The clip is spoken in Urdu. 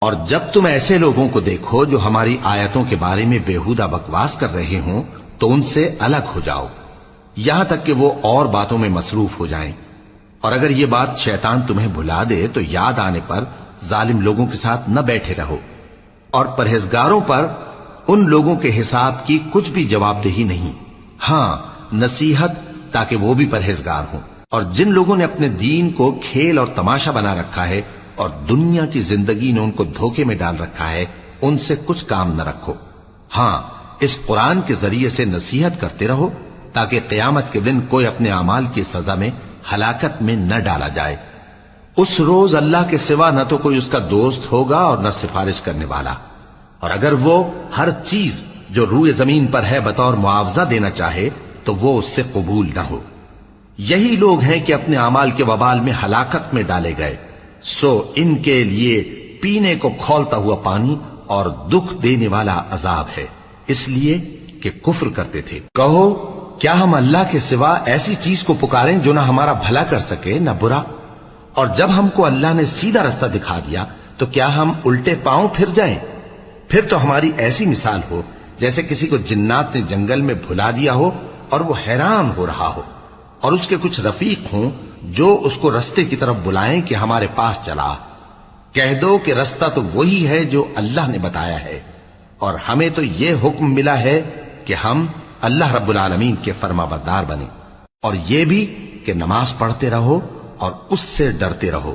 اور جب تم ایسے لوگوں کو دیکھو جو ہماری آیتوں کے بارے میں بےہودہ بکواس کر رہے ہوں تو ان سے الگ ہو جاؤ، یہاں تک کہ وہ اور باتوں میں مصروف ہو جائیں۔ اور اگر یہ بات شیطان تمہیں بھلا دے تو یاد آنے پر ظالم لوگوں کے ساتھ نہ بیٹھے رہو، اور پرہیزگاروں پر ان لوگوں کے حساب کی کچھ بھی جواب دہی نہیں، ہاں نصیحت تاکہ وہ بھی پرہیزگار ہوں۔ اور جن لوگوں نے اپنے دین کو کھیل اور تماشا بنا رکھا ہے اور دنیا کی زندگی نے ان کو دھوکے میں ڈال رکھا ہے، ان سے کچھ کام نہ رکھو، ہاں اس قرآن کے ذریعے سے نصیحت کرتے رہو تاکہ قیامت کے دن کوئی اپنے اعمال کی سزا میں ہلاکت میں نہ ڈالا جائے۔ اس روز اللہ کے سوا نہ تو کوئی اس کا دوست ہوگا اور نہ سفارش کرنے والا، اور اگر وہ ہر چیز جو روئے زمین پر ہے بطور معاوضہ دینا چاہے تو وہ اس سے قبول نہ ہو۔ یہی لوگ ہیں کہ اپنے اعمال کے وبال میں ہلاکت میں ڈالے گئے، سو ان کے لیے پینے کو کھولتا ہوا پانی اور دکھ دینے والا عذاب ہے، اس لیے کہ کفر کرتے تھے۔ کہو کیا ہم اللہ کے سوا ایسی چیز کو پکاریں جو نہ ہمارا بھلا کر سکے نہ برا؟ اور جب ہم کو اللہ نے سیدھا رستہ دکھا دیا تو کیا ہم الٹے پاؤں پھر جائیں؟ پھر تو ہماری ایسی مثال ہو جیسے کسی کو جنات نے جنگل میں بھلا دیا ہو اور وہ حیران ہو رہا ہو، اور اس کے کچھ رفیق ہوں جو اس کو رستے کی طرف بلائیں کہ ہمارے پاس چلا۔ کہہ دو کہ رستہ تو وہی ہے جو اللہ نے بتایا ہے، اور ہمیں تو یہ حکم ملا ہے کہ ہم اللہ رب العالمین کے فرما بردار بنیں، اور یہ بھی کہ نماز پڑھتے رہو اور اس سے ڈرتے رہو۔